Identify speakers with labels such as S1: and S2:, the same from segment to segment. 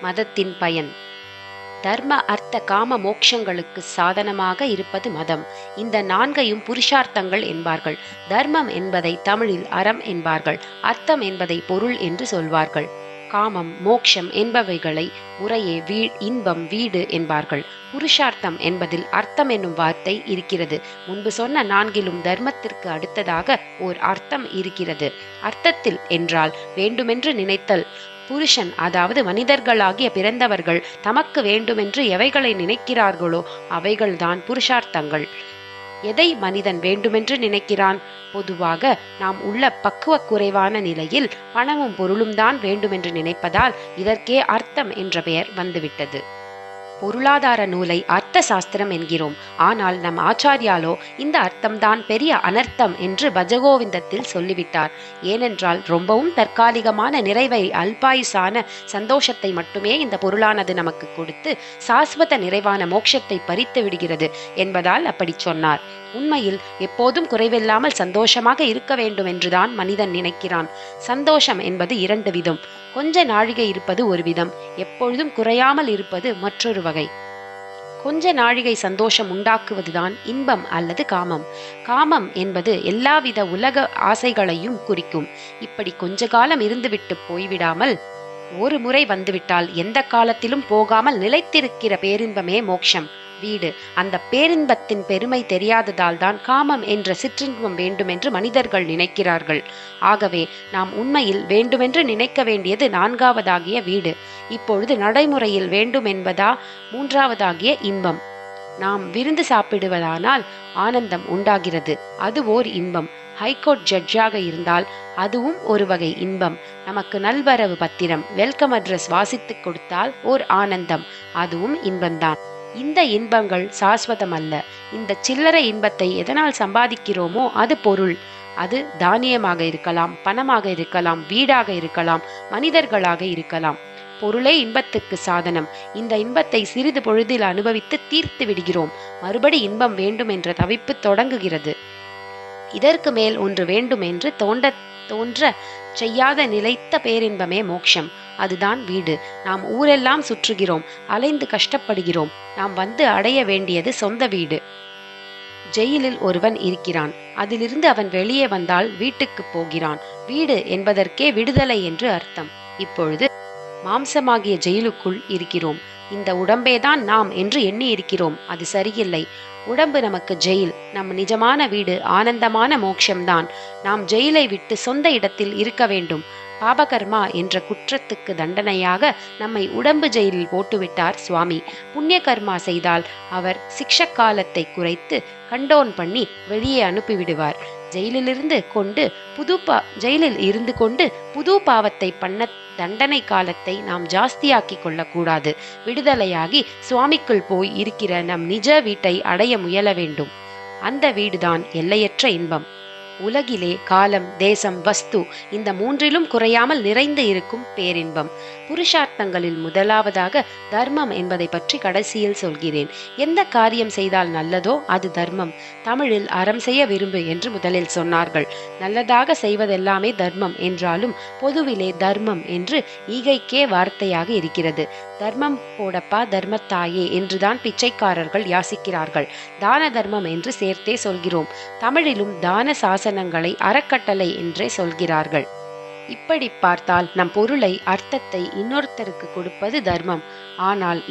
S1: மதத்தின் பயன். தர்ம அர்த்த காம மோக்ஷங்களுக்கு சாதனமாக இருப்பது மதம். இந்த நான்கையும் புருஷார்த்தங்கள் என்பார்கள். தர்மம் என்பதை தமிழில் அறம் என்பார்கள். அர்த்தம் என்பதை பொருள் என்று சொல்வார்கள். காமம் மோக்ஷம் என்பவைகளை முறையே இன்பம் வீடு என்பார்கள். புருஷார்த்தம் என்பதில் அர்த்தம் என்னும் வார்த்தை இருக்கிறது. முன்பு சொன்ன நான்கிலும் தர்மத்திற்கு அடுத்ததாக ஓர் அர்த்தம் இருக்கிறது. அர்த்தத்தில் என்றால் வேண்டுமென்று நினைத்தல். புருஷன் அதாவது மனிதர்களாகிய பிறந்தவர்கள் தமக்கு வேண்டுமென்று எவைகளை நினைக்கிறார்களோ அவைகள்தான் புருஷார்த்தங்கள். எதை மனிதன் வேண்டுமென்று நினைக்கிறான்? பொதுவாக நாம் உள்ள பக்குவ குறைவான நிலையில் பணமும் பொருளும் தான் வேண்டுமென்று நினைப்பதால் இதற்கே அர்த்தம் என்ற பெயர் வந்துவிட்டது. பொருளாதார நூலை அர்த்த சாஸ்திரம் என்கிறோம். ஆனால் நம் ஆச்சாரியாலோ இந்த அர்த்தம்தான் பெரிய அனர்த்தம் என்று பஜகோவிந்தத்தில் சொல்லிவிட்டார். ஏனென்றால் ரொம்பவும் தற்காலிகமான நிறைவை, அல்பாயுசான சந்தோஷத்தை மட்டுமே இந்த பொருளானது நமக்கு கொடுத்து சாஸ்வத நிறைவான மோட்சத்தை பறித்து விடுகிறது என்பதால் அப்படி சொன்னார். உண்மையில் எப்போதும் குறைவில்லாமல் சந்தோஷமாக இருக்க வேண்டும் என்றுதான் மனிதன் நினைக்கிறான். சந்தோஷம் என்பது இரண்டு விதம். கொஞ்ச நாழிகை இருப்பது ஒரு விதம், எப்பொழுதும் குறையாமல் இருப்பது மற்றொரு வகை. கொஞ்ச நாழிகை சந்தோஷம் உண்டாக்குவதுதான் இன்பம் அல்லது காமம். காமம் என்பது எல்லாவித உலக ஆசைகளையும் குறிக்கும். இப்படி கொஞ்ச காலம் இருந்துவிட்டு போய்விடாமல் ஒரு முறை வந்துவிட்டால் எந்த காலத்திலும் போகாமல் நிலைத்திருக்கிற பேரின்பமே மோட்சம், வீடு. அந்த பேரின்பத்தின் பெருமை தெரியாததால் தான் காமம் என்ற சிற்றின்பம் வேண்டுமென்று மனிதர்கள் நினைக்கிறார்கள். ஆகவே நாம் உண்மையில் வேண்டுமென்று நினைக்க வேண்டியது நான்காவதாகிய வீடு. இப்பொழுது நடைமுறையில் வேண்டும் என்பதா மூன்றாவதாகிய இன்பம். நாம் விருந்து சாப்பிடுவதானால் ஆனந்தம் உண்டாகிறது, அது ஓர் இன்பம். ஹைகோர்ட் ஜட்ஜாக இருந்தால் அதுவும் ஒரு வகை இன்பம். நமக்கு நல்வரவு பத்திரம், வெல்கம் அட்ரஸ் வாசித்துக் கொடுத்தால் ஓர் ஆனந்தம், அதுவும் இன்பம்தான். இந்த இன்பங்கள் சாஸ்வதம் அல்ல. இந்த சில்லறை இன்பத்தை எதனால் சம்பாதிக்கிறோமோ அது பொருள். அது தானியமாக இருக்கலாம், பணமாக இருக்கலாம், வீடாக இருக்கலாம், மனிதர்களாக இருக்கலாம். பொருளே இன்பத்துக்கு சாதனம். இந்த இன்பத்தை சிறிது பொழுதில் அனுபவித்து தீர்த்து விடுகிறோம். மறுபடி இன்பம் வேண்டும் என்ற தவிப்பு தொடங்குகிறது. இதற்கு மேல் ஒன்று வேண்டும் என்று தோன்ற செய்யாத நிலைத்த பேரின்பமே மோட்சம். அதுதான் வீடு. நாம் ஊரெல்லாம் சுற்றுகிறோம், அலைந்து கஷ்டப்படுகிறோம். நாம் வந்து அடைய வேண்டியது சொந்த வீடு. ஜெயிலில் ஒருவன் இருக்கிறான். அதிலிருந்து அவன் வெளியே வந்தால் வீட்டுக்கு போகிறான். வீடு என்பதற்கே விடுதலை என்று அர்த்தம். இப்பொழுது மாம்சமாகிய ஜெயிலுக்குள் இருக்கிறோம். இந்த உடம்பேதான் நாம் என்று எண்ணி இருக்கிறோம். அது சரியில்லை. உடம்பு நமக்கு ஜெயில். நம் நிஜமான வீடு ஆனந்தமான மோட்சம்தான். நாம் ஜெயிலை விட்டு சொந்த இடத்தில் இருக்க வேண்டும். பாபகர்மா என்ற குற்றத்துக்கு தண்டனையாக நம்மை உடம்பு ஜெயிலில் போட்டுவிட்டார் சுவாமி. புண்ணிய கர்மா செய்தால் அவர் சிக்ஷ காலத்தை குறைத்து கண்டோன் பண்ணி வெளியே அனுப்பிவிடுவார். ஜெயிலில் இருந்து கொண்டு புது பாவத்தை பண்ண தண்டனை காலத்தை நாம் ஜாஸ்தியாக்கி கொள்ளக்கூடாது. விடுதலையாகி சுவாமிக்குள் போய் இருக்கிற நம் நிஜ வீட்டை அடைய முயல வேண்டும். அந்த வீடுதான் எல்லையற்ற இன்பம். உலகிலே காலம், தேசம், வஸ்து இந்த மூன்றிலும் குறையாமல் நிறைந்து இருக்கும் பேரின்பம். புருஷார்த்தங்களில் முதலாவதாக தர்மம் என்பதை பற்றி கடைசியில் சொல்கிறேன். எந்த காரியம் செய்தால் நல்லதோ அது தர்மம். தமிழில் அறம் செய்ய விரும்பு என்று முதலில் சொன்னார்கள். நல்லதாக செய்வதெல்லாமே தர்மம் என்றாலும் பொதுவிலே தர்மம் என்று ஈகைக்கே வார்த்தையாக இருக்கிறது. தர்மம் போடப்பா தர்மத்தாயே என்றுதான் பிச்சைக்காரர்கள் யாசிக்கிறார்கள். தான தர்மம் என்று சேர்த்தே சொல்கிறோம். தமிழிலும் தான சாசனங்களை அறக்கட்டளை என்றே சொல்கிறார்கள். இப்படி பார்த்தால் நம் பொருளை, அர்த்தத்தை இன்னொருத்தருக்கு கொடுப்பது தர்மம். ஆனால்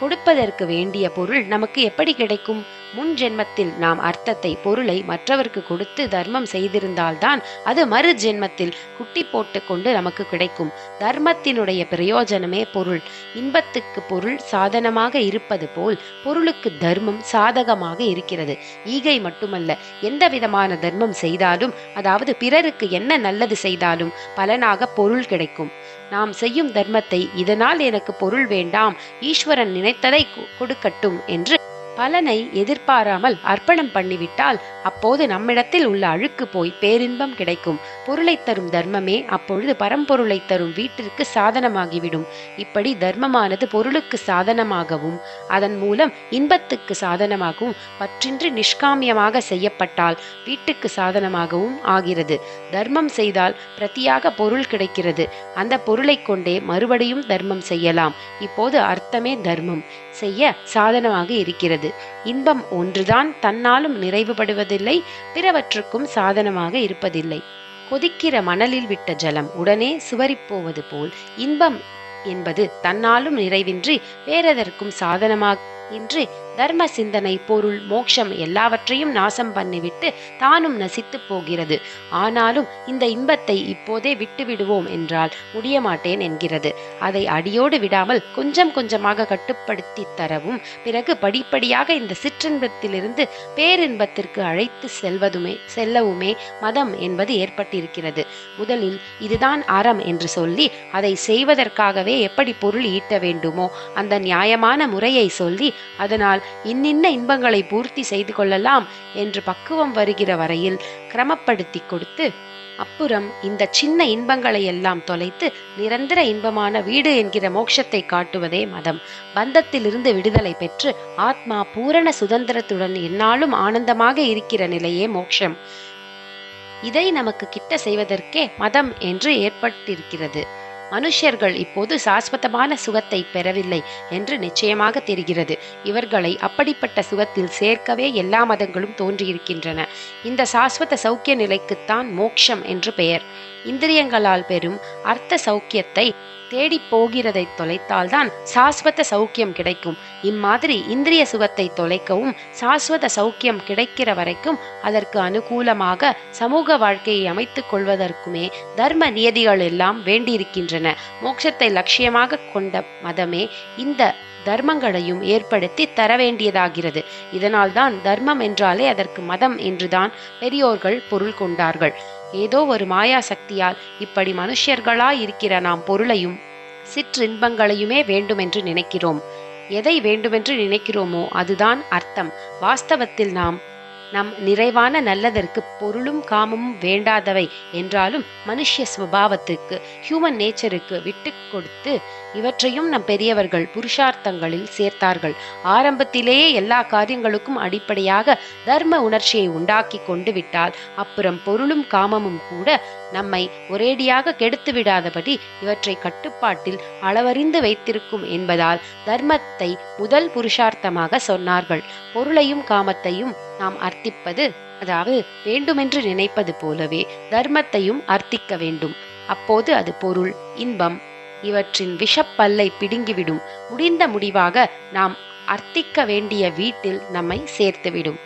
S1: கொடுப்பதற்கு வேண்டிய பொருள் நமக்கு எப்படி கிடைக்கும்? முன் ஜென்மத்தில் நாம் அர்த்தத்தை, பொருளை மற்றவருக்கு கொடுத்து தர்மம் செய்திருந்தால்தான் அது மறு ஜென்மத்தில் குட்டி போட்டு கொண்டு நமக்கு கிடைக்கும். தர்மத்தினுடைய பிரயோஜனமே பொருள். இன்பத்துக்கு பொருள் சாதனமாக இருப்பது போல் பொருளுக்கு தர்மம் சாதகமாக இருக்கிறது. ஈகை மட்டுமல்ல, எந்த விதமான தர்மம் செய்தாலும், அதாவது பிறருக்கு என்ன நல்லது செய்தாலும் பலனாக பொருள் கிடைக்கும். நாம் செய்யும் தர்மத்தை இதனால் எனக்கு பொருள் வேண்டாம், ஈஸ்வரன் நினைத்ததை கொடுக்கட்டும் என்று பலனை எதிர்பாராமல் அர்ப்பணம் பண்ணிவிட்டால் அப்போது நம்மிடத்தில் உள்ள அழுக்கு போய் பேரின்பம் கிடைக்கும். பொருளை தரும் தர்மமே அப்பொழுது பரம்பொருளை தரும் வீட்டிற்கு சாதனமாகிவிடும். இப்படி தர்மமானது பொருளுக்கு சாதனமாகவும் அதன் மூலம் இன்பத்துக்கு சாதனமாகவும் பற்றின்றி நிஷ்காமியமாக செய்யப்பட்டால் வீட்டுக்கு சாதனமாகவும் ஆகிறது. தர்மம் செய்தால் பிரத்தியாக பொருள் கிடைக்கிறது. அந்த பொருளை கொண்டே மறுபடியும் தர்மம் செய்யலாம். இப்போது அர்த்தமே தர்மம் செய்ய சாதனமாக இருக்கிறது. இன்பம் ஒன்றுதான் தன்னாலும் நிறைவுபடுவதில்லை, பிறவற்றுக்கும் சாதனமாக இருப்பதில்லை. கொதிக்கிற மணலில் விட்ட ஜலம் உடனே சுவரிப்போவது போல் இன்பம் என்பது தன்னாலும் நிறைவின்றி வேறெதற்கும் சாதனமாக இன்றி தர்ம சிந்தனை பொருள் மோட்சம் எல்லாவற்றையும் நாசம் பண்ணிவிட்டு தானும் நசித்து போகிறது. ஆனாலும் இந்த இன்பத்தை இப்போதே விட்டு விடுவோம் என்றால் முடியமாட்டேன் என்கிறது. அதை அடியோடு விடாமல் கொஞ்சம் கொஞ்சமாக கட்டுப்படுத்தி தரவும் பிறகு படிப்படியாக இந்த சிற்றின்பத்திலிருந்து பேரின்பத்திற்கு அழைத்து செல்லவுமே மதம் என்பது ஏற்பட்டிருக்கிறது. முதலில் இதுதான் அறம் என்று சொல்லி அதை செய்வதற்காகவே எப்படி பொருள் ஈட்ட வேண்டுமோ அந்த நியாயமான முறையை சொல்லி அதனால் இன்னின்ன இன்பங்களை பூர்த்தி செய்து கொள்ளலாம் என்று பக்குவம் வருகிற வரையில் கிரமப்படுத்தி கொடுத்து அப்புறம் இந்த சின்ன இன்பங்களை எல்லாம் தொலைத்து நிரந்தர இன்பமான வீடு என்கிற மோட்சத்தை காட்டுவதே மதம். பந்தத்திலிருந்து விடுதலை பெற்று ஆத்மா பூரண சுதந்திரத்துடன் எந்நாளும் ஆனந்தமாக இருக்கிற நிலையே மோட்சம். இதை நமக்கு கிட்ட செய்வதற்கே மதம் என்று ஏற்பட்டிருக்கிறது. மனுஷர்கள் இப்போது சாஸ்வதமான சுகத்தை பெறவில்லை என்று நிச்சயமாக தெரிகிறது. இவர்களை அப்படிப்பட்ட சுகத்தில் சேர்க்கவே எல்லா மதங்களும் தோன்றியிருக்கின்றன. இந்த சாஸ்வத சௌக்கிய நிலைக்குத்தான் மோட்சம் என்று பெயர். இந்திரியங்களால் பெறும் அர்த்த சௌக்கியத்தை தேடி போகிறதை தொலைத்தால்தான் சாஸ்வத சௌக்கியம் கிடைக்கும். இம்மாதிரி இந்திரிய சுகத்தை தொலைக்கவும் சாஸ்வத சௌக்கியம் கிடைக்கிற வரைக்கும் அதற்கு அனுகூலமாக சமூக வாழ்க்கையை அமைத்துக் கொள்வதற்குமே தர்ம நியதிகள் எல்லாம் வேண்டியிருக்கின்றன. மோட்சத்தை லட்சியமாக கொண்ட மதமே இந்த தர்மங்களையும் ஏற்படுத்தி தர வேண்டியதாகிறது. இதனால்தான் தர்மம் என்றாலே அதற்கு மதம் என்றுதான் பெரியோர்கள் பொருள் கொண்டார்கள். ஏதோ ஒரு மாயா சக்தியால் இப்படி மனுஷர்களாய் இருக்கிற நாம் பொருளையும் சிற்றின்பங்களையுமே வேண்டுமென்று நினைக்கிறோம். எதை வேண்டுமென்று நினைக்கிறோமோ அதுதான் அர்த்தம். வாஸ்தவத்தில் நம் நிறைவான நல்லதற்கு பொருளும் காமமும் வேண்டாதவை என்றாலும் மனுஷ ஸ்வபாவத்துக்கு ஹியூமன் நேச்சருக்கு விட்டு கொடுத்து இவற்றையும் நம் பெரியவர்கள் புருஷார்த்தங்களில் சேர்த்தார்கள். ஆரம்பத்திலேயே எல்லா காரியங்களுக்கும் அடிப்படையாக தர்ம உணர்ச்சியை உண்டாக்கி கொண்டு விட்டால் அப்புறம் பொருளும் காமமும் கூட நம்மை ஒரேடியாக கெடுத்து விடாதபடி இவற்றை கட்டுப்பாட்டில் அளவறிந்து வைத்திருக்கும் என்பதால் தர்மத்தை முதல் புருஷார்த்தமாக சொன்னார்கள். பொருளையும் காமத்தையும் நாம் அர்த்திப்பது, அதாவது வேண்டுமென்று நினைப்பது போலவே தர்மத்தையும் அர்த்திக்க வேண்டும். அப்போது அது பொருள் இன்பம் இவற்றின் விஷப்பல்லை பிடுங்கிவிடும். முடிந்த முடிவாக நாம் அர்த்திக்க வேண்டிய வீட்டில் நம்மை சேர்த்துவிடும்.